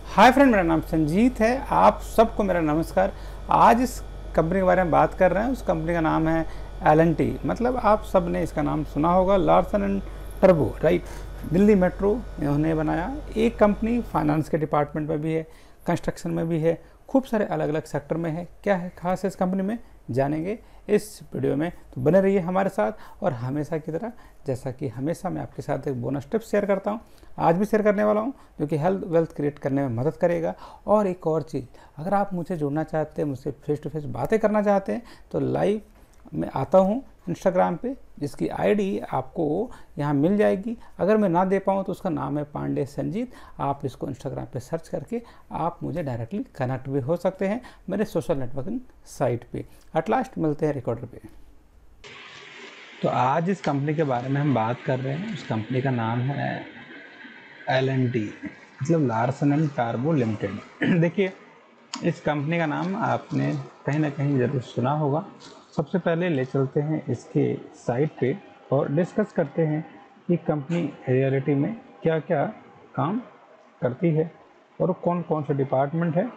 Hi friend, मेरा नाम संजीत है। आप सबको मेरा नमस्कार। आज इस कंपनी के बारे में बात कर रहे हैं। उस कंपनी का नाम है L&T। मतलब आप सब ने इसका नाम सुना होगा, Larsen and turbo, right. Delhi metro इन्होंने बनाया। एक कंपनी फाइनेंस के डिपार्टमेंट में भी है, कंस्ट्रक्शन में भी है, खूब सारे अलग अलग सेक्टर में है। क्या है खास है इस कंपनी में, जानेंगे इस वीडियो में। तो बने रहिए हमारे साथ। और हमेशा की तरह, जैसा कि हमेशा मैं आपके साथ एक बोनस टिप्स शेयर करता हूँ, आज भी शेयर करने वाला हूँ, जो कि हेल्थ वेल्थ क्रिएट करने में मदद करेगा। और एक और चीज़, अगर आप मुझसे जुड़ना चाहते हैं, मुझसे फेस टू फेस बातें करना चाहते हैं, तो लाइव मैं आता हूँ इंस्टाग्राम पे, जिसकी आईडी आपको यहाँ मिल जाएगी। अगर मैं ना दे पाऊँ तो उसका नाम है पांडे संजीत। आप इसको इंस्टाग्राम पे सर्च करके आप मुझे डायरेक्टली कनेक्ट भी हो सकते हैं मेरे सोशल नेटवर्किंग साइट पे। एट लास्ट मिलते हैं रिकॉर्डर पे। तो आज इस कंपनी के बारे में हम बात कर रहे हैं। उस कंपनी का नाम है L&T, मतलब लार्सन एंड टार्बो लिमिटेड। देखिए, इस कंपनी का नाम आपने कहीं ना कहीं ज़रूर सुना होगा। सबसे पहले ले चलते हैं इसके साइट पे और डिस्कस करते हैं कि कंपनी रियलिटी में क्या क्या काम करती है और कौन कौन से डिपार्टमेंट है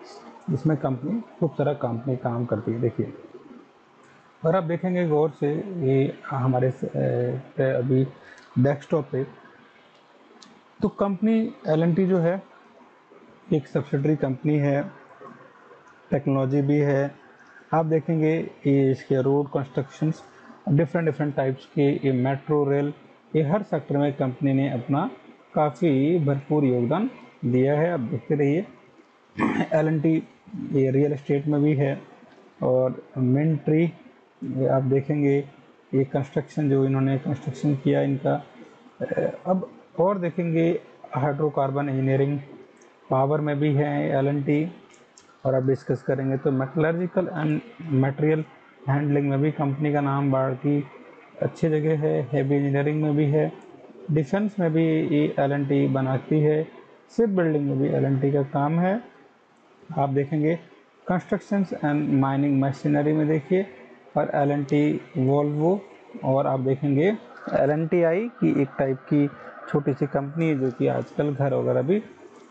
जिसमें कंपनी खूब सारा कंपनी काम करती है। देखिए, और आप देखेंगे गौर से, ये हमारे अभी डेस्कटॉप पे, तो कंपनी L&T जो है एक सब्सिडरी कंपनी है, टेक्नोलॉजी भी है। आप देखेंगे ये इसके road constructions, different different types के, ये मेट्रो रेल, ये हर सेक्टर में कंपनी ने अपना काफ़ी भरपूर योगदान दिया है। आप देखते रहिए। L&T ये रियल एस्टेट में भी है। और मिनट्री, आप देखेंगे ये कंस्ट्रक्शन, जो इन्होंने कंस्ट्रक्शन किया इनका। अब और देखेंगे हाइड्रोकार्बन इंजीनियरिंग, पावर में भी है L&T। और अब डिस्कस करेंगे तो मेटलर्जिकल एंड मटेरियल हैंडलिंग में भी कंपनी का नाम बाढ़ की अच्छी जगह है। हैवी इंजीनियरिंग में भी है, डिफेंस में भी ये L&T बनाती है, शिप बिल्डिंग में भी L&T का काम है। आप देखेंगे कंस्ट्रक्शंस एंड माइनिंग मशीनरी में देखिए, और L&T वोल्वो। और आप देखेंगे L&TI की एक टाइप की छोटी सी कंपनी है जो कि आजकल घर वगैरह भी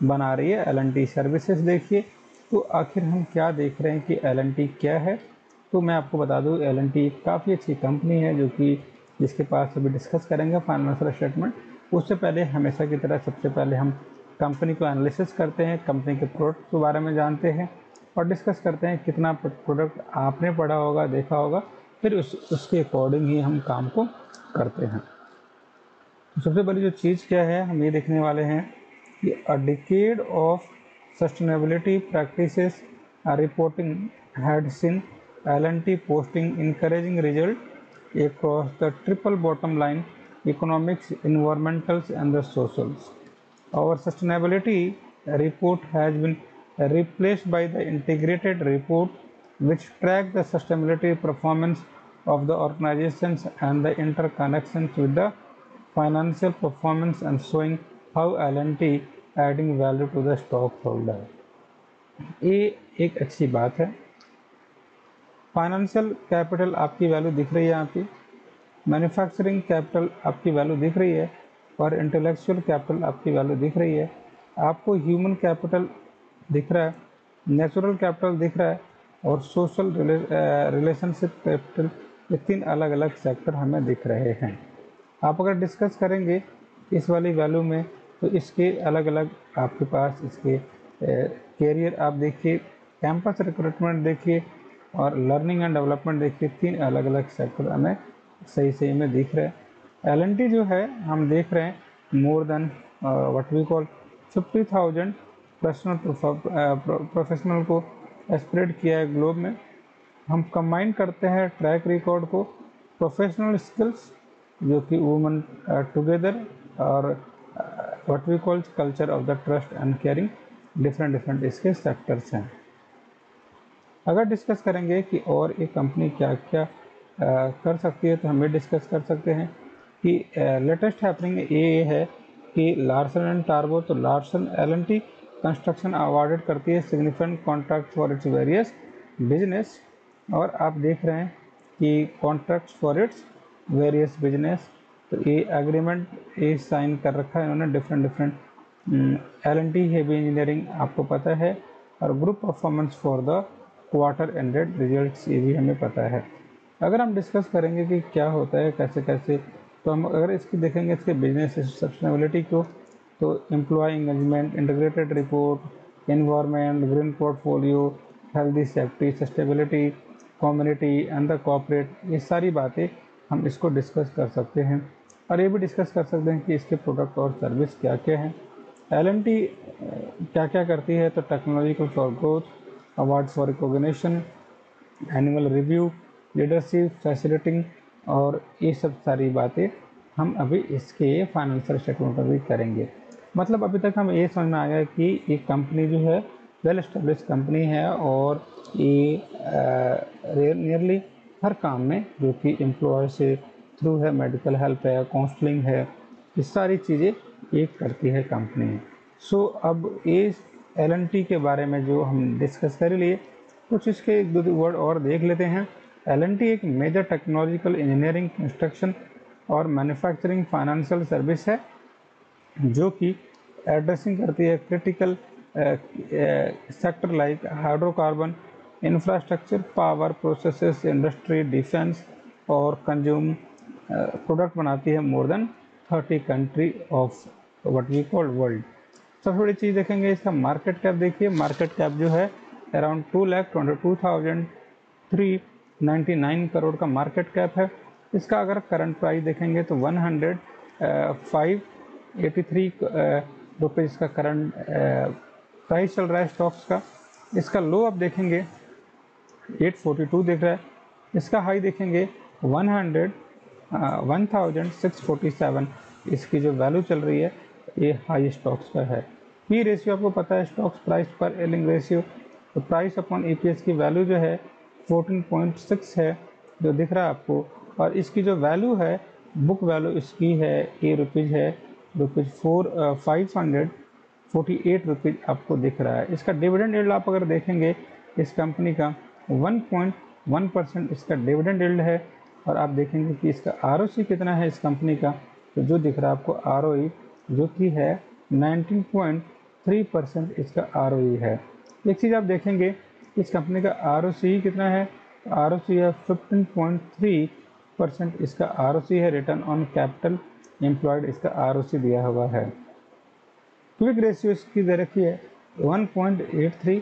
बना रही है, L&T सर्विसेज देखिए। तो आखिर हम क्या देख रहे हैं कि L&T क्या है। तो मैं आपको बता दूं, L&T काफ़ी अच्छी कंपनी है जो कि जिसके पास अभी डिस्कस करेंगे फाइनेंशियल स्टेटमेंट। उससे पहले हमेशा की तरह सबसे पहले हम कंपनी को एनालिसिस करते हैं, कंपनी के प्रोडक्ट के बारे में जानते हैं और डिस्कस करते हैं कितना प्रोडक्ट आपने पढ़ा होगा, देखा होगा, फिर उसके अकॉर्डिंग ही हम काम को करते हैं। तो सबसे बड़ी जो चीज़ क्या है, हम ये देखने वाले हैं कि अ decade of sustainability practices reporting had seen L&T posting encouraging result across the triple bottom line: economics, environmentals and the socials. Our sustainability report has been replaced by the integrated report, which track the sustainability performance of the organizations and the interconnections with the financial performance and showing how L&T adding value to the stockholder। ये एक अच्छी बात है। Financial capital आपकी value दिख रही है यहाँ पे, मैन्युफैक्चरिंग कैपिटल आपकी वैल्यू दिख रही है, और इंटेलेक्चुअल कैपिटल आपकी वैल्यू दिख रही है। आपको ह्यूमन कैपिटल दिख रहा है, नेचुरल कैपिटल दिख रहा है, और सोशल रिलेशनशिप कैपिटल, ये तीन अलग अलग सेक्टर हमें दिख रहे हैं। आप अगर डिस्कस करेंगे इस वाली वैल्यू में, तो इसके अलग अलग आपके पास इसके कैरियर आप देखिए, कैंपस रिक्रूटमेंट देखिए, और लर्निंग एंड डेवलपमेंट देखिए। तीन अलग अलग सेक्टर हमें सही सही में दिख रहे हैं। L&T जो है, हम देख रहे हैं more than what we call 50,000 professional को एस्पिरेट किया है ग्लोब में। हम कंबाइन करते हैं ट्रैक रिकॉर्ड को, प्रोफेशनल स्किल्स जो कि वुमेन टुगेदर, और what we call culture of the trust and caring, different different इसके सेक्टर्स हैं। अगर डिस्कस करेंगे कि और एक कंपनी क्या क्या कर सकती है, तो हम ये डिस्कस कर सकते हैं कि लेटेस्ट हैपनिंग ये है कि लार्सन एंड टार्बो, तो लार्सन L&T कंस्ट्रक्शन अवार्डेड करती है significant contract for its various business. और आप देख रहे हैं कि contract for its various business, तो ये एग्रीमेंट ये साइन कर रखा है इन्होंने different different L&T heavy engineering आपको पता है, और group performance for the quarter ended results ये भी हमें पता है। अगर हम डिस्कस करेंगे कि क्या होता है कैसे कैसे, तो हम अगर इसकी देखेंगे इसके बिजनेस सस्टेनेबिलिटी को, तो employ engagement, integrated report, environment, green portfolio, healthy safety, sustainability, community and the corporate, ये सारी बातें हम इसको डिस्कस कर सकते हैं। और ये भी डिस्कस कर सकते हैं कि इसके प्रोडक्ट और सर्विस क्या क्या हैं। L&T क्या क्या करती है, तो technological for growth, award for recognition, annual review, leadership, facilitating, और ये सब सारी बातें हम अभी इसके फाइनेंशियल स्टेटमेंट पर भी करेंगे। मतलब अभी तक हमें ये समझ में आ गया कि ये कंपनी जो है वेल एस्टेब्लिश कंपनी है, और ये नियरली हर काम में जो कि एम्प्लॉय से थ्रू है, मेडिकल हेल्प है, काउंसलिंग है, ये सारी चीज़ें ये करती है कंपनी। सो अब ये L&T के बारे में जो हम डिस्कस कर लिए, कुछ इसके एक दो वर्ड और देख लेते हैं। L&T एक मेजर टेक्नोलॉजिकल इंजीनियरिंग, कंस्ट्रक्शन और मैन्युफैक्चरिंग फाइनेंशियल सर्विस है, जो कि एड्रेसिंग करती है critical sector like hydrocarbon, infrastructure, power, processes, industry, defence और कंज्यूम प्रोडक्ट बनाती है more than 30 country of what we call world. सबसे बड़ी चीज़ देखेंगे इसका मार्केट कैप, देखिए मार्केट कैप जो है अराउंड 2,22,399 करोड़ का मार्केट कैप है। इसका अगर करंट प्राइस देखेंगे तो 105.83 रुपये इसका करंट प्राइस चल रहा है स्टॉक्स का। इसका लो आप देखेंगे 842 दिख रहा है, इसका हाई देखेंगे 1647 इसकी जो वैल्यू चल रही है, ये हाई स्टॉक्स का है। पी रेशियो आपको पता है, स्टॉक्स प्राइस पर एर्निंग रेशियो, तो प्राइस अपॉन ईपीएस की वैल्यू जो है 14.6 है जो दिख रहा है आपको, और इसकी जो वैल्यू है बुक वैल्यू इसकी है ₹548 रुपीज़ आपको दिख रहा है। इसका डिविडेंड यील्ड आप अगर देखेंगे इस कंपनी का 1.1% इसका डिविडेंड यील्ड है, और आप देखेंगे कि इसका आरओसी कितना है इस कंपनी का, तो जो दिख रहा है आपको आरओई जो कि है 19.3% इसका आरओई है। एक चीज़ आप देखेंगे इस कंपनी का आरओसी कितना है, आरओसी है 15.3% इसका आरओसी है। रिटर्न ऑन कैपिटल एम्प्लॉयड इसका आरओसी दिया हुआ है। क्विक रेशियो इसकी दे रखी है 1.83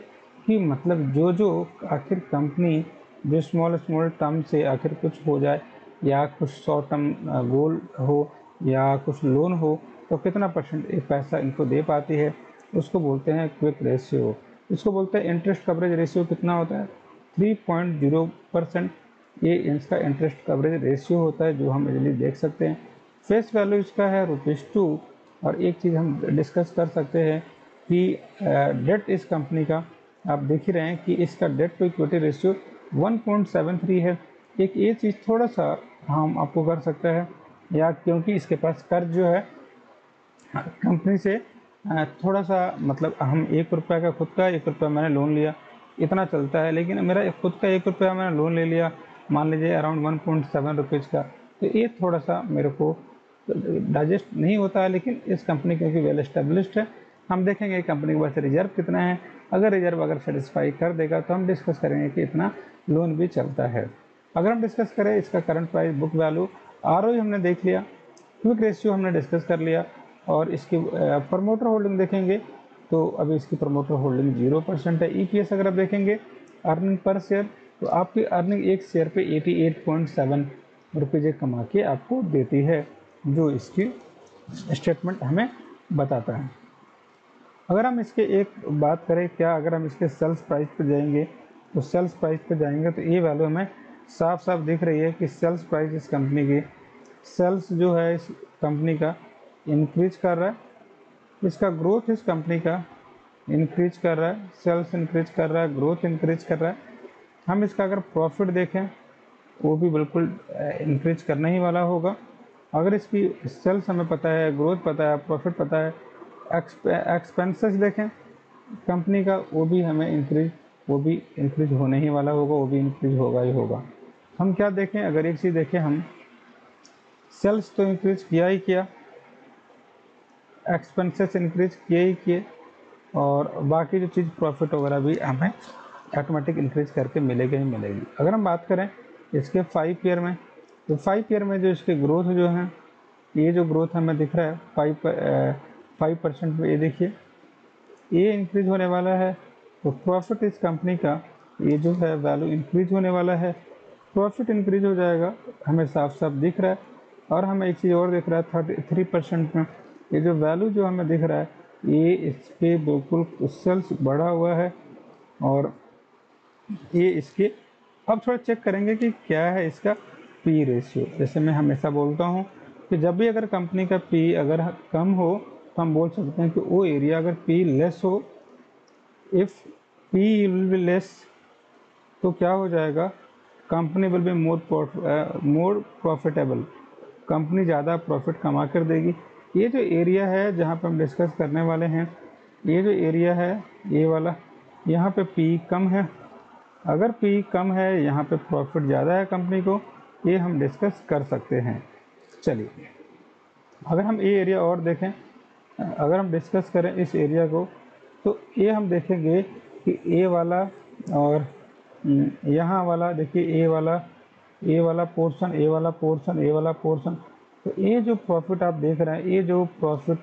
की, मतलब जो आखिर कंपनी जो स्मॉल टर्म से आखिर कुछ हो जाए, या कुछ शॉर्ट टर्म गोल हो, या कुछ लोन हो, तो कितना परसेंट एक पैसा इनको दे पाती है, उसको बोलते हैं क्विक रेशियो। इसको बोलते हैं इंटरेस्ट कवरेज रेशियो कितना होता है 3.0%, ये इसका इंटरेस्ट कवरेज रेशियो होता है जो हम इजीली देख सकते हैं। फेस वैल्यू इसका है ₹2। और एक चीज़ हम डिस्कस कर सकते हैं कि डेट इस कंपनी का आप देख ही रहे हैं कि इसका डेट टू इक्विटी रेशियो 1.73 है। एक ये चीज़ थोड़ा सा हम आपको कर सकते हैं, या क्योंकि इसके पास कर्ज जो है कंपनी से थोड़ा सा, मतलब हम ₹1 का खुद का ₹1 मैंने लोन लिया, इतना चलता है, लेकिन मेरा खुद का ₹1 मैंने लोन ले लिया, मान लीजिए अराउंड 1.7 रुपीज़ का, तो ये थोड़ा सा मेरे को डाइजेस्ट नहीं होता है। लेकिन इस कंपनी क्योंकि वेल एस्टेब्लिश्ड है, हम देखेंगे कंपनी के पास रिजर्व कितना है, अगर रिजर्व अगर सेटिस्फाई कर देगा तो हम डिस्कस करेंगे कि इतना लोन भी चलता है। अगर हम डिस्कस करें इसका current price, book value, ROE हमने देख लिया, क्विक रेशियो हमने डिस्कस कर लिया, और इसकी प्रमोटर होल्डिंग देखेंगे तो अभी इसकी प्रमोटर होल्डिंग 0% है। ईपीएस अगर आप देखेंगे अर्निंग पर शेयर, तो आपकी अर्निंग एक शेयर पे 88.7 रुपये कमा के आपको देती है, जो इसकी स्टेटमेंट हमें बताता है। अगर हम इसके एक बात करें क्या, अगर हम इसके सेल्स प्राइस पर जाएंगे, तो सेल्स प्राइस पर जाएंगे तो ये वैल्यू हमें साफ साफ दिख रही है कि सेल्स प्राइस इस कंपनी की, सेल्स जो है इस कंपनी का इंक्रीज कर रहा है, इसका ग्रोथ इस कंपनी का इंक्रीज कर रहा है, सेल्स इंक्रीज कर रहा है, ग्रोथ इंक्रीज कर रहा है। हम इसका अगर प्रॉफिट देखें वो भी बिल्कुल इंक्रीज करना ही वाला होगा। अगर इसकी सेल्स हमें पता है, ग्रोथ पता है, प्रॉफिट पता है, एक्सपेंसेस देखें कंपनी का, वो भी हमें इंक्रीज होने ही वाला होगा, वो भी इंक्रीज होगा ही होगा। हम क्या देखें, अगर एक चीज़ देखें हम, सेल्स तो इंक्रीज किया ही किया, एक्सपेंसेस इंक्रीज किए ही किए, और बाकी जो चीज़ प्रॉफिट वगैरह भी हमें ऑटोमेटिक इंक्रीज करके मिलेगी ही मिलेगी। अगर हम बात करें इसके 5 ईयर में, तो 5 ईयर में जो इसकी ग्रोथ जो है, ये जो ग्रोथ हमें दिख रहा है 5% में, ये देखिए ये इंक्रीज होने वाला है। तो प्रॉफिट इस कंपनी का ये जो है वैल्यू इंक्रीज होने वाला है, प्रॉफिट इंक्रीज हो जाएगा, हमें साफ साफ दिख रहा है। और हमें एक चीज़ और दिख रहा है 33% में, ये जो वैल्यू जो हमें दिख रहा है ये इसके बिल्कुल सेल्स बढ़ा हुआ है। और ये इसके, अब थोड़ा चेक करेंगे कि क्या है इसका पी रेशियो। जैसे मैं हमेशा बोलता हूँ कि जब भी अगर कंपनी का पी अगर कम हो तो हम बोल सकते हैं कि वो एरिया अगर पी लेस हो, if P will be less, तो क्या हो जाएगा, company will be more profitable, company ज़्यादा प्रॉफिट कमा कर देगी। ये जो एरिया है जहाँ पे हम डिस्कस करने वाले हैं, ये जो एरिया है ये वाला, यहाँ पे पी कम है। अगर पी कम है, यहाँ पे प्रॉफिट ज़्यादा है कंपनी को, ये हम डिस्कस कर सकते हैं। चलिए अगर हम ये एरिया और देखें, अगर हम डिस्कस करें इस एरिया को, तो ये हम देखेंगे कि ए वाला और यहाँ वाला, देखिए ए वाला पोर्शन, ए वाला पोर्शन, ए वाला पोर्शन, तो ये जो प्रॉफिट आप देख रहे हैं, ये जो प्रॉफिट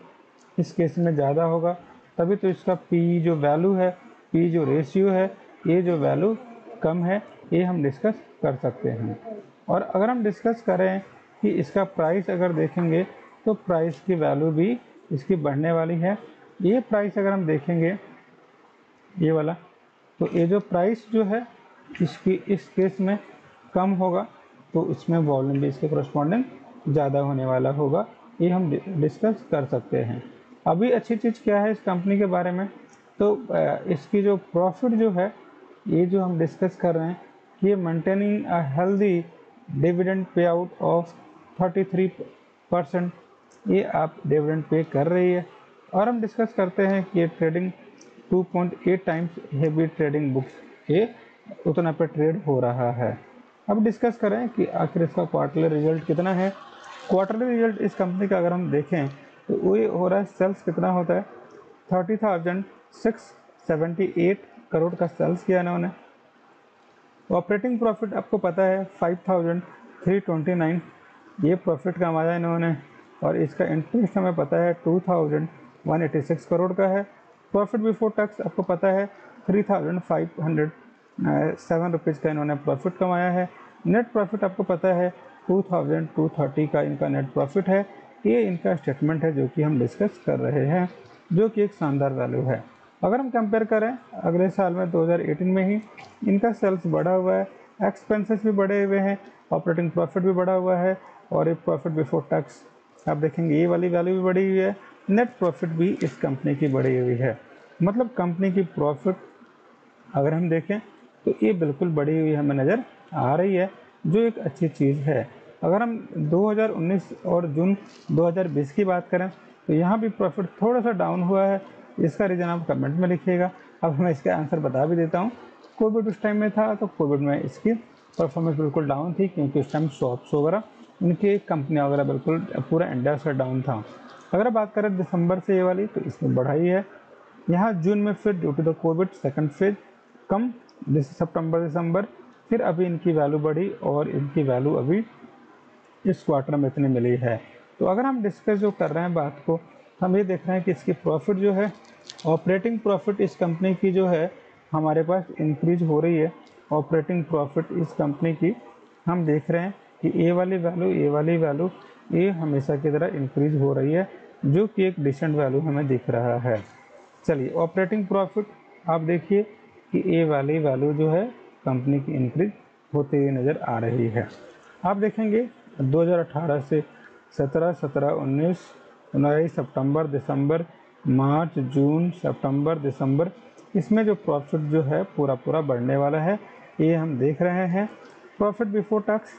इस केस में ज़्यादा होगा, तभी तो इसका पी जो वैल्यू है, पी जो रेशियो है, ये जो वैल्यू कम है, ये हम डिस्कस कर सकते हैं। और अगर हम डिस्कस करें कि इसका प्राइस अगर देखेंगे, तो प्राइस की वैल्यू भी इसकी बढ़ने वाली है। ये प्राइस अगर हम देखेंगे ये वाला, तो ये जो प्राइस जो है इसकी इस केस में कम होगा, तो इसमें वॉल्यूम भी इसके करस्पॉन्डिंग ज़्यादा होने वाला होगा। ये हम डिस्कस कर सकते हैं। अभी अच्छी चीज़ क्या है इस कंपनी के बारे में, तो इसकी जो प्रॉफिट जो है, ये जो हम डिस्कस कर रहे हैं, ये maintaining a healthy dividend pay out of 33%, ये आप डिविडेंड पे कर रही है। और हम डिस्कस करते हैं कि ये trading 2.8 times heavy trading books, ये उतना पे ट्रेड हो रहा है। अब डिस्कस करें कि आखिर इसका क्वार्टरली रिजल्ट कितना है। क्वार्टरली रिजल्ट इस कंपनी का अगर हम देखें, तो वो ये हो रहा है, सेल्स कितना होता है 30,678 करोड़ का सेल्स किया इन्होंने। ऑपरेटिंग प्रॉफिट आपको पता है 5,329, ये प्रॉफिट कमाया इन्होंने। और इसका इंटरेस्ट हमें पता है 2,186 करोड़ का है। प्रॉफिट बिफोर टैक्स आपको पता है 3,507 रुपीज़ का इन्होंने प्रॉफिट कमाया है। नेट प्रॉफिट आपको पता है 2,230 का इनका नेट प्रॉफिट है। ये इनका स्टेटमेंट है जो कि हम डिस्कस कर रहे हैं, जो कि एक शानदार वैल्यू है। अगर हम कंपेयर करें अगले साल में 2018 में ही इनका सेल्स बढ़ा हुआ है, एक्सपेंसेस भी बढ़े हुए हैं, ऑपरेटिंग प्रॉफिट भी बढ़ा हुआ है, और ये प्रॉफिट बिफोर टैक्स आप देखेंगे ये वाली वैल्यू भी बढ़ी हुई है, नेट प्रॉफिट भी इस कंपनी की बढ़ी हुई है। मतलब कंपनी की प्रॉफिट अगर हम देखें तो ये बिल्कुल बढ़ी हुई हमें नज़र आ रही है, जो एक अच्छी चीज़ है। अगर हम 2019 और जून 2020 की बात करें, तो यहाँ भी प्रॉफिट थोड़ा सा डाउन हुआ है। इसका रीज़न आप कमेंट में लिखिएगा। अब मैं इसका आंसर बता भी देता हूँ। कोविड उस टाइम में था, तो कोविड में इसकी परफॉर्मेंस बिल्कुल डाउन थी, क्योंकि उस टाइम शॉप्स वगैरह, इनकी कंपनियाँ वगैरह बिल्कुल पूरा इंडिया से डाउन था। अगर बात करें दिसंबर से ये वाली, तो इसमें बढ़ाई है। यहाँ जून में फिर due to the covid second phase come, सितंबर दिसंबर, फिर अभी इनकी वैल्यू बढ़ी, और इनकी वैल्यू अभी इस क्वार्टर में इतनी मिली है। तो अगर हम डिस्कस जो कर रहे हैं बात को, हम ये देख रहे हैं कि इसकी प्रॉफिट जो है, ऑपरेटिंग प्रॉफिट इस कंपनी की जो है हमारे पास इंक्रीज हो रही है। ऑपरेटिंग प्रॉफिट इस कंपनी की हम देख रहे हैं कि ये वाली वैल्यू ये हमेशा की तरह इंक्रीज हो रही है, जो कि एक डिसेंट वैल्यू हमें दिख रहा है। चलिए ऑपरेटिंग प्रॉफिट आप देखिए कि ये वाली वैल्यू जो है कंपनी की इंक्रीज होती हुई नज़र आ रही है। आप देखेंगे 2018 से 17, 19, सितंबर, दिसंबर, मार्च, जून, सितंबर, दिसंबर, इसमें जो प्रॉफिट जो है पूरा बढ़ने वाला है, ये हम देख रहे हैं। प्रॉफिट बिफोर टैक्स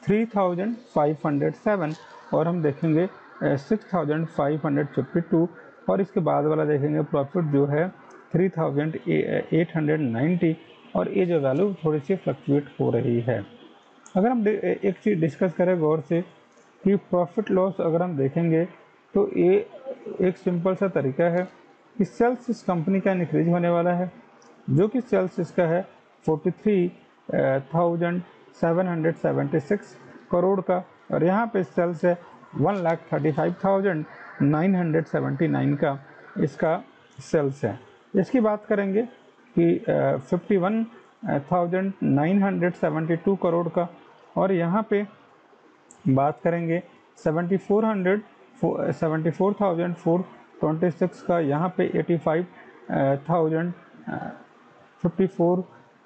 3,507, और हम देखेंगे 6,552, और इसके बाद वाला देखेंगे प्रॉफिट जो है 3,890, और ये जो वैल्यू थोड़ी सी फ्लक्चुएट हो रही है। अगर हम एक चीज़ डिस्कस करें गौर से कि प्रॉफिट लॉस अगर हम देखेंगे, तो तो ये एक सिंपल सा तरीका है कि सेल्स इस कंपनी का इंक्रीज होने वाला है, जो कि सेल्स इसका है 43,776 करोड़ का, और यहाँ पे सेल्स है 1,35,979 का इसका सेल्स है। इसकी बात करेंगे कि 51,972 करोड़ का, और यहाँ पे बात करेंगे 74,426 का, यहाँ पे 85,054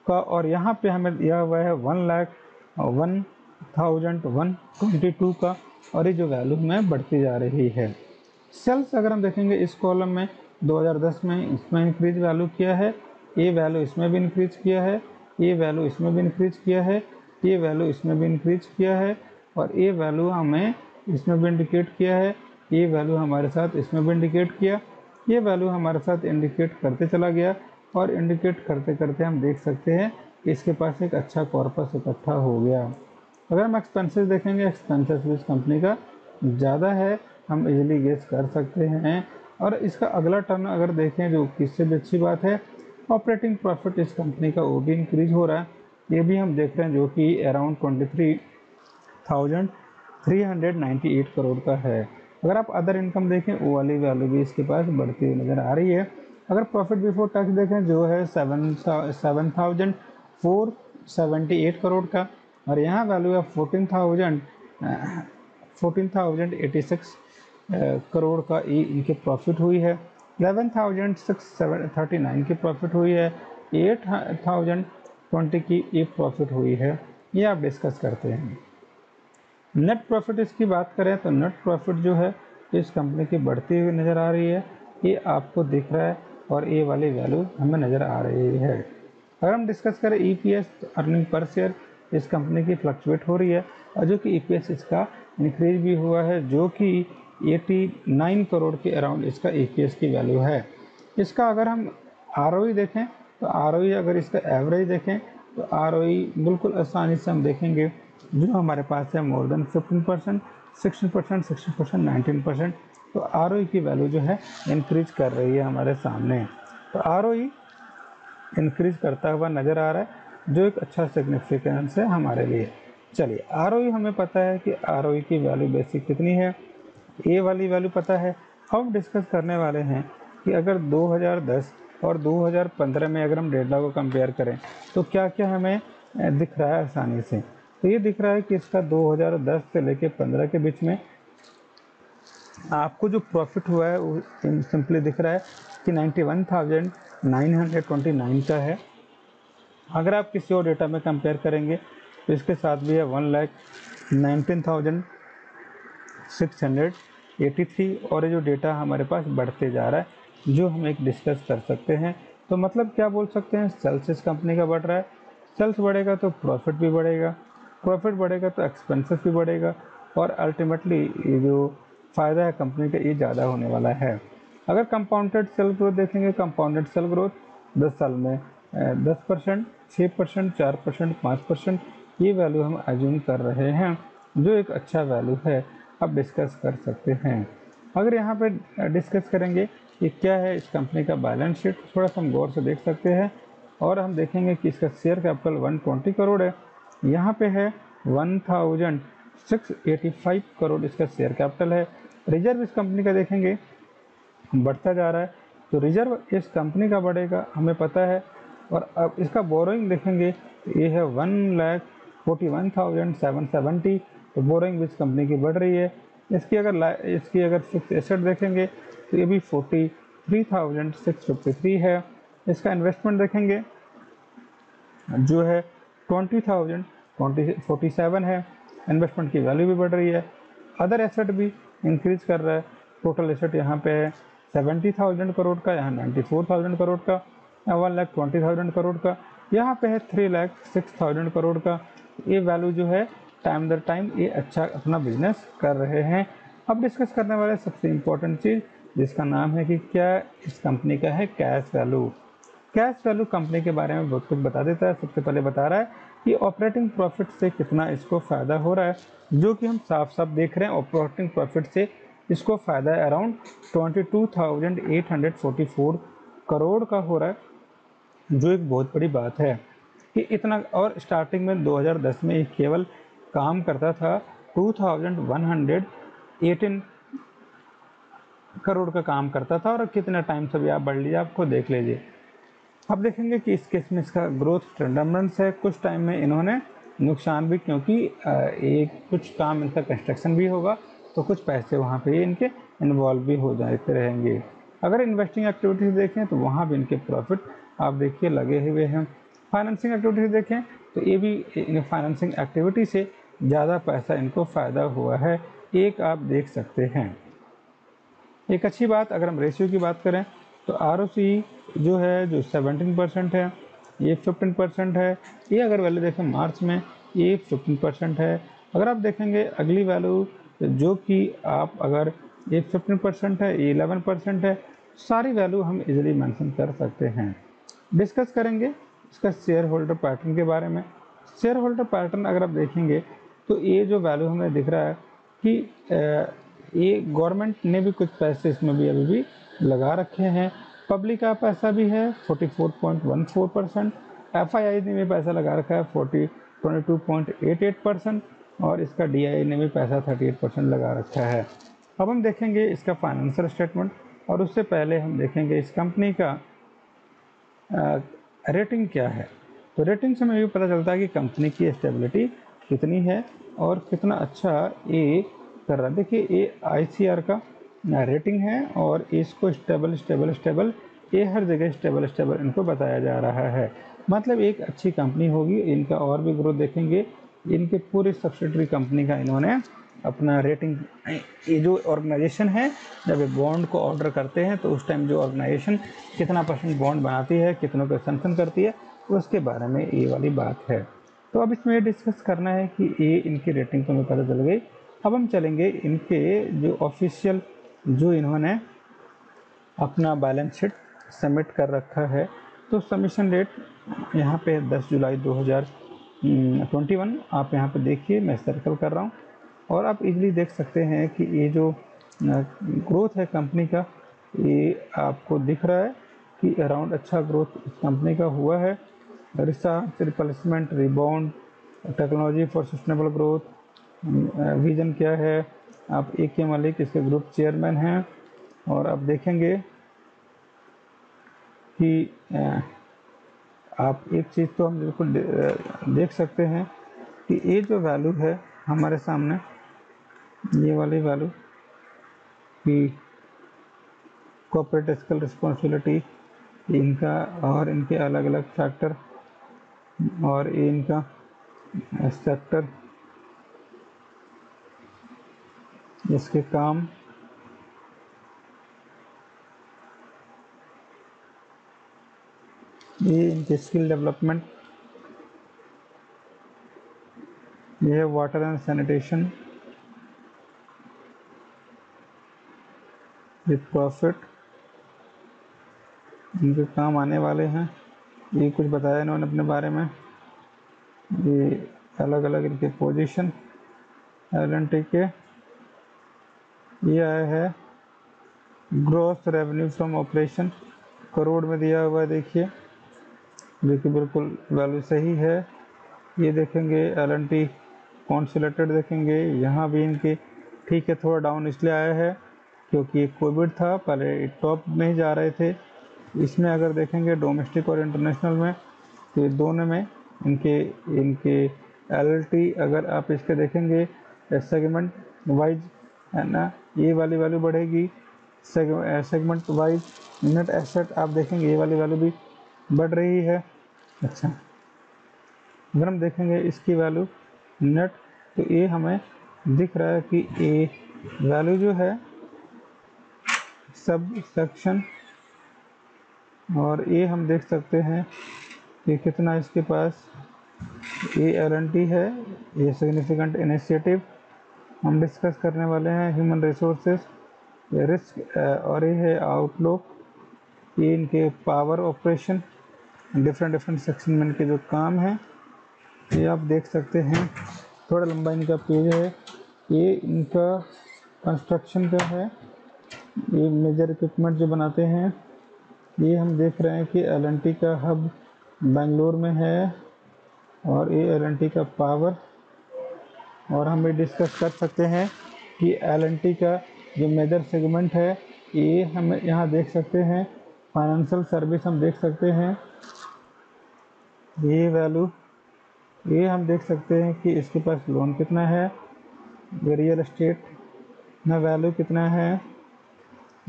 का, और यहाँ पे हमें दिया हुआ है 1,01,122 का, और ये जो वैल्यू में बढ़ती जा रही है। सेल्स अगर हम देखेंगे इस कॉलम में 2010 में इसमें इंक्रीज वैल्यू किया है, ये वैल्यू इसमें भी इंक्रीज किया है, ये वैल्यू इसमें भी इंक्रीज किया है, ये वैल्यू इसमें भी इंक्रीज किया है, और ये वैल्यू हमें इसमें भी इंडिकेट किया है, ये वैल्यू हमारे साथ इसमें भी इंडिकेट किया, ये वैल्यू हमारे साथ इंडिकेट करते चला गया, और इंडिकेट करते करते हम देख सकते हैं कि इसके पास एक अच्छा कॉर्पस इकट्ठा हो गया। अगर हम एक्सपेंसेस देखेंगे, एक्सपेंसेस भी इस कंपनी का ज़्यादा है, हम इजीली गेस कर सकते हैं। और इसका अगला टर्न अगर देखें, जो किससे भी अच्छी बात है, ऑपरेटिंग प्रॉफिट इस कंपनी का वो भी इंक्रीज हो रहा है, ये भी हम देख रहे हैं, जो कि अराउंड 23,398 करोड़ का है। अगर आप अदर इनकम देखें, वो वाली वैल्यू भी इसके पास बढ़ती हुई नज़र आ रही है। अगर प्रॉफिट बिफोर टैक्स देखें, जो है 7,478 करोड़ का, और यहाँ वैल्यू है 14,086 करोड़ का ये इनके प्रॉफिट हुई है। 11,639 की प्रॉफिट हुई है, 8,020 की ये प्रॉफिट हुई है। ये आप डिस्कस करते हैं। नेट प्रॉफिट इसकी बात करें तो नेट प्रॉफिट जो है इस कंपनी की बढ़ती हुई नज़र आ रही है, ये आपको दिख रहा है, और ये वाली वैल्यू हमें नज़र आ रही है। अगर हम डिस्कस करें ईपीएस, अर्निंग पर शेयर, इस कंपनी की फ्लक्चुएट हो रही है, और जो कि ईपीएस इसका इंक्रीज भी हुआ है, जो कि 89 करोड़ के अराउंड इसका ईपीएस की वैल्यू है। इसका अगर हम आरओई देखें तो आरओई, अगर इसका एवरेज देखें तो आरओई बिल्कुल आसानी से हम देखेंगे, जो हमारे पास है मोर देन 15%, 16%, 16%, 19%। तो आरओई की वैल्यू जो है इंक्रीज कर रही है हमारे सामने। तो आरओई इंक्रीज करता हुआ नज़र आ रहा है, जो एक अच्छा सिग्निफिकेंस है हमारे लिए। चलिए, आरओई हमें पता है कि आरओई की वैल्यू बेसिक कितनी है, ये वाली वैल्यू पता है। हम डिस्कस करने वाले हैं कि अगर 2010 और 2015 में अगर हम डेटा को कंपेयर करें तो क्या क्या हमें दिख रहा है आसानी से। तो ये दिख रहा है कि इसका 2010 से लेके 15 के बीच में आपको जो प्रॉफिट हुआ है वो सिंपली दिख रहा है कि 91,929 का है। अगर आप किसी और डेटा में कंपेयर करेंगे तो इसके साथ भी है 1,19,683, और ये जो डेटा हमारे पास बढ़ते जा रहा है, जो हम एक डिस्कस कर सकते हैं। तो मतलब क्या बोल सकते हैं, सेल्स इस कंपनी का बढ़ रहा है, सेल्स बढ़ेगा तो प्रॉफिट भी बढ़ेगा, प्रॉफिट बढ़ेगा तो एक्सपेंसेस भी बढ़ेगा, और अल्टीमेटली ये जो फ़ायदा है कंपनी का ये ज़्यादा होने वाला है। अगर कंपाउंडेड सेल ग्रोथ देखेंगे, कंपाउंडेड सेल ग्रोथ 10 साल में 10%, 6%, 4%, 5%, ये वैल्यू हम एज्यूम कर रहे हैं, जो एक अच्छा वैल्यू है, आप डिस्कस कर सकते हैं। अगर यहाँ पे डिस्कस करेंगे कि क्या है इस कंपनी का बैलेंस शीट, थोड़ा सा हम गौर से देख सकते हैं, और हम देखेंगे कि इसका शेयर कैपिटल 120 करोड़ है, यहाँ पे है 1,685 करोड़ इसका शेयर कैपिटल है। रिजर्व इस कंपनी का देखेंगे बढ़ता जा रहा है, तो रिजर्व इस कंपनी का बढ़ेगा हमें पता है। और अब इसका बोरोइंग देखेंगे तो ये है 1,41,770, तो बोरोइंग इस कंपनी की बढ़ रही है। इसकी अगर फिक्स एसेट देखेंगे तो ये भी 43,653 है। इसका इन्वेस्टमेंट देखेंगे जो है 20,047 है, इन्वेस्टमेंट की वैल्यू भी बढ़ रही है। अदर एसेट भी इंक्रीज कर रहा है, टोटल एसेट यहाँ पे है 70,000 करोड़ का, यहाँ 94,000 करोड़ का, 1,20,000 करोड़ का, यहाँ पे है 3,06,000 करोड़ का। ये वैल्यू जो है टाइम दर टाइम ये अच्छा अपना बिजनेस कर रहे हैं। अब डिस्कस करने वाले सबसे इम्पोर्टेंट चीज़, जिसका नाम है कि क्या इस कंपनी का है cash value. Cash value company के बारे में बहुत कुछ बता देता है। सबसे पहले बता रहा है कि ऑपरेटिंग प्रॉफिट से कितना इसको फ़ायदा हो रहा है, जो कि हम साफ साफ देख रहे हैं। ऑपरेटिंग प्रॉफिट से इसको फ़ायदा अराउंड 22,844 करोड़ का हो रहा है, जो एक बहुत बड़ी बात है कि इतना। और स्टार्टिंग में 2010 में ये केवल काम करता था 2118 करोड़ का काम करता था, और कितना टाइम से भी आप बढ़ लीजिए, आपको देख लीजिए। अब देखेंगे कि इस केस में इसका ग्रोथ ट्रेंडमेंट्स है। कुछ टाइम में इन्होंने नुकसान भी, क्योंकि एक कुछ काम इनका कंस्ट्रक्शन भी होगा, तो कुछ पैसे वहाँ पे इनके इन्वॉल्व भी हो जाते रहेंगे। अगर इन्वेस्टिंग एक्टिविटीज़ देखें तो वहाँ भी इनके प्रॉफिट आप देखिए लगे हुए हैं। फाइनेंसिंग एक्टिविटीज़ देखें तो ये भी फाइनेंसिंग एक्टिविटी से ज़्यादा पैसा इनको फ़ायदा हुआ है, एक आप देख सकते हैं। एक अच्छी बात, अगर हम रेशियो की बात करें तो ROCE जो है जो 17% है, ये 15% है। ये अगर वैल्यू देखें मार्च में, ये 15% है। अगर आप देखेंगे अगली वैल्यू जो कि आप अगर ये 15% है, ये 11% है, सारी वैल्यू हम इजीली मेंशन कर सकते हैं। डिस्कस करेंगे इसका शेयर होल्डर पैटर्न के बारे में। शेयर होल्डर पैटर्न अगर आप देखेंगे तो ये जो वैल्यू हमें दिख रहा है कि ये गवर्नमेंट ने भी कुछ पैसे इसमें भी अभी भी लगा रखे हैं। पब्लिक का पैसा भी है 44.14%, FII ने भी पैसा लगा रखा है 22.88%, और इसका DII ने भी पैसा 38% लगा रखा है। अब हम देखेंगे इसका फाइनेंशियल स्टेटमेंट, और उससे पहले हम देखेंगे इस कंपनी का रेटिंग क्या है। तो रेटिंग से हमें ये पता चलता है कि कंपनी की स्टेबिलिटी कितनी है और कितना अच्छा ये कर रहा है। देखिए ये ICR का रेटिंग है, और इसको स्टेबल स्टेबल स्टेबल, ये हर जगह स्टेबल स्टेबल इनको बताया जा रहा है। मतलब एक अच्छी कंपनी होगी। इनका और भी ग्रोथ देखेंगे, इनके पूरे सब्सिडरी कंपनी का इन्होंने अपना रेटिंग, ये जो ऑर्गेनाइजेशन है जब ये बॉन्ड को ऑर्डर करते हैं तो उस टाइम जो ऑर्गेनाइजेशन कितना % बॉन्ड बनाती है, कितनों का सैंक्शन करती है, उसके बारे में ये वाली बात है। तो अब इसमें ये डिस्कस करना है कि ये इनकी रेटिंग तो हमें पता चल गई। अब हम चलेंगे इनके जो ऑफिशियल, जो इन्होंने अपना बैलेंस शीट सबमिट कर रखा है। तो सबमिशन डेट यहाँ पे 10 जुलाई 2021, आप यहाँ पे देखिए, मैं सर्कल कर रहा हूँ, और आप इजीली देख सकते हैं कि ये जो ग्रोथ है कंपनी का, ये आपको दिख रहा है कि अराउंड अच्छा ग्रोथ इस कंपनी का हुआ है। Research, replacement, rebound, technology for sustainable growth, vision क्या है। आप AK मलिक इसके ग्रुप चेयरमैन हैं, और आप देखेंगे कि आप एक चीज़ तो हम बिल्कुल देख सकते हैं कि ये जो वैल्यू है हमारे सामने, ये वाली वैल्यू कि कॉर्पोरेट फिस्कल रिस्पॉन्सिबिलिटी, इनका और इनके अलग अलग फैक्टर, और ये इनका सेक्टर, इसके काम, ये इनके स्किल डेवलपमेंट, ये है वाटर एंड सैनिटेशन, ये प्रॉफिट, इनके काम आने वाले हैं। ये कुछ बताया इन्होंने अपने बारे में। ये अलग अलग इनके पोजीशन L&T के। ये आया है gross revenue from operation, crore में दिया हुआ है, देखिए, जो कि बिल्कुल वैल्यू सही है। ये देखेंगे L&T कॉन्सुलेटेड देखेंगे, यहाँ भी इनके ठीक है, थोड़ा डाउन इसलिए आया है क्योंकि कोविड था, पहले टॉप में ही जा रहे थे। इसमें अगर देखेंगे डोमेस्टिक और इंटरनेशनल में, तो दोनों में इनके इनके L&T अगर आप इसके देखेंगे सेगमेंट वाइज है ना, ये वाली वैल्यू बढ़ेगी। सेगमेंट वाइज नेट एसेट आप देखेंगे ये वाली वैल्यू भी बढ़ रही है। अच्छा, अगर हम देखेंगे इसकी वैल्यू नेट, तो ये हमें दिख रहा है कि ये वैल्यू जो है सब सेक्शन, और ये हम देख सकते हैं कि कितना इसके पास ये L&T है। ये सिग्निफिकेंट इनिशिएटिव हम डिस्कस करने वाले हैं, ह्यूमन रिसोर्सेज, रिस्क, और ये है आउटलुक, ये इनके पावर ऑपरेशन, डिफरेंट सेक्शन में इनके जो काम हैं ये आप देख सकते हैं। थोड़ा लंबा इनका पेज है। ये इनका कंस्ट्रक्शन का है, ये मेजर इक्विपमेंट जो बनाते हैं। ये हम देख रहे हैं कि एल&टी का हब बेंगलोर में है और ये एल&टी का पावर। और हम ये डिस्कस कर सकते हैं कि एल&टी का जो मेजर सेगमेंट है, ये हम यहाँ देख सकते हैं। फाइनेंशियल सर्विस हम देख सकते हैं, ये वैल्यू, ये हम देख सकते हैं कि इसके पास लोन कितना है, रियल एस्टेट में वैल्यू कितना है,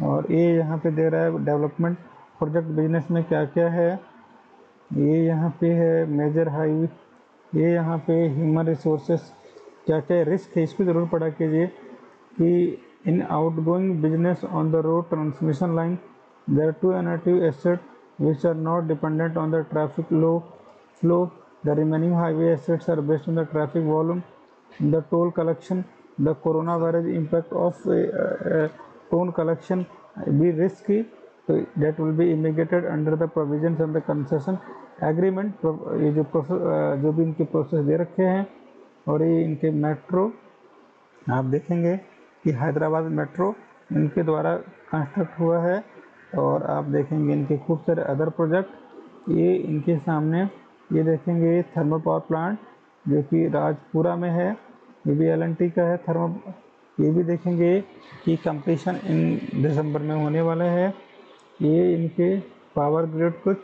और ये यहाँ पे दे रहा है डेवलपमेंट प्रोजेक्ट बिजनेस में क्या क्या है। ये यहाँ पे है मेजर हाई, ये यहाँ पे ह्यूमन रिसोर्सेस क्या क्या रिस्क है, इसको ज़रूर पढ़ा कीजिए कि in outgoing business on the road transmission line there are 2 एनर्टिव asset which are not dependent on the traffic flow. The remaining highway assets are based on the traffic volume, the toll collection. The coronavirus impact of toll collection be risky, so that will be mitigated under the provisions of the concession agreement. ये जो process जो भी इनके process दे रखे हैं, और ये इनके मेट्रो आप देखेंगे कि हैदराबाद मेट्रो इनके द्वारा कंस्ट्रक्ट हुआ है। और आप देखेंगे इनके खूब सारे अदर प्रोजेक्ट, ये इनके सामने ये देखेंगे थर्मल पावर प्लांट जो कि राजपुरा में है, ये भी एल&टी का है थर्मल। ये भी देखेंगे कि कंप्लीशन इन दिसंबर में होने वाला है। ये इनके पावर ग्रिड कुछ,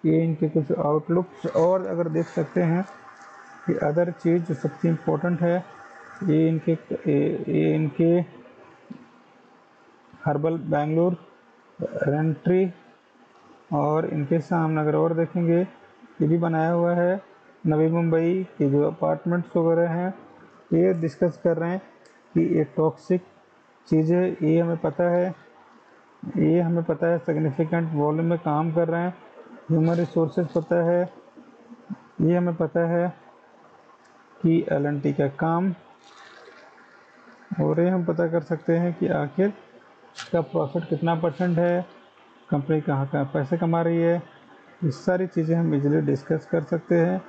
ये इनके कुछ आउटलुक्स। और अगर देख सकते हैं कि अदर चीज़ जो सबसे इम्पोर्टेंट है, ये इनके हर्बल बेंगलोर रेंट्री, और इनके सामने अगर और देखेंगे ये भी बनाया हुआ है नवी मुंबई के जो अपार्टमेंट्स वगैरह हैं। ये डिस्कस कर रहे हैं कि ये टॉक्सिक चीज़ें, ये हमें पता है, ये हमें पता है सिग्निफिकेंट वॉल्यूम में काम कर रहे हैं। ह्यूमन रिसोर्सेज पता है, ये हमें पता है कि एल&टी का काम, और ये हम पता कर सकते हैं कि आखिर इसका प्रॉफिट कितना % है, कंपनी कहाँ पैसे कमा रही है। ये सारी चीज़ें हम इजीली डिस्कस कर सकते हैं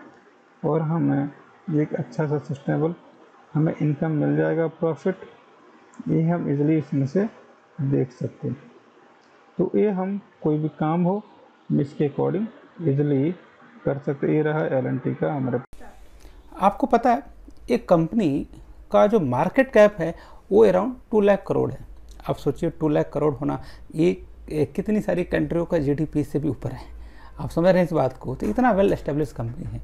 और हमें एक अच्छा सा सस्टेनेबल हमें इनकम मिल जाएगा, प्रॉफिट, ये हम इजीली इसमें से देख सकते हैं। तो ये हम कोई भी काम हो इसके अकॉर्डिंग इजीली कर सकते। ये रहा एल&टी का हमारे। आपको पता है एक कंपनी का जो मार्केट कैप है वो अराउंड 2 लाख करोड़ है। आप सोचिए 2 लाख करोड़ होना, ये कितनी सारी कंट्रियों का जीडीपी से भी ऊपर है। आप समझ रहे हैं इस बात को। तो इतना वेल एस्टेब्लिश कंपनी है।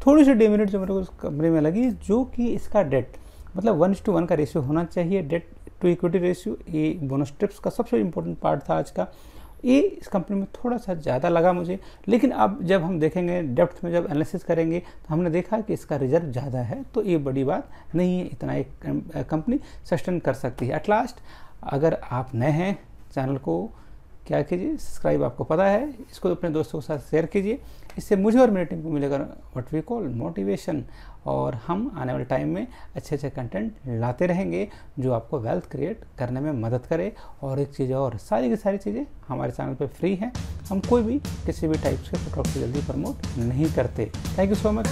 थोड़ी सी डिमेरिट जो मेरे को इस कंपनी में लगी, जो कि इसका डेट मतलब 1:1 का रेशियो होना चाहिए, डेट टू इक्विटी रेशियो। ये बोनस ट्रिप्स का सबसे इम्पोर्टेंट पार्ट था आज का। ये इस कंपनी में थोड़ा सा ज़्यादा लगा मुझे, लेकिन अब जब हम देखेंगे डेप्थ में, जब एनालिसिस करेंगे तो हमने देखा कि इसका रिजर्व ज़्यादा है। तो ये बड़ी बात नहीं है, इतना एक कंपनी सस्टेन कर सकती है। एट लास्ट अगर आप नए हैं चैनल को क्या कीजिए, सब्सक्राइब, आपको पता है, इसको अपने दोस्तों के साथ शेयर कीजिए। इससे मुझे और मेरी टीम को मिलेगा व्हाट वी कॉल मोटिवेशन, और हम आने वाले टाइम में अच्छे अच्छे कंटेंट लाते रहेंगे जो आपको वेल्थ क्रिएट करने में मदद करे। और एक चीज़ और, सारी की सारी चीज़ें हमारे चैनल पे फ्री हैं। हम कोई भी किसी भी टाइप्स के प्रोडक्ट को जल्दी प्रमोट नहीं करते। Thank you so much.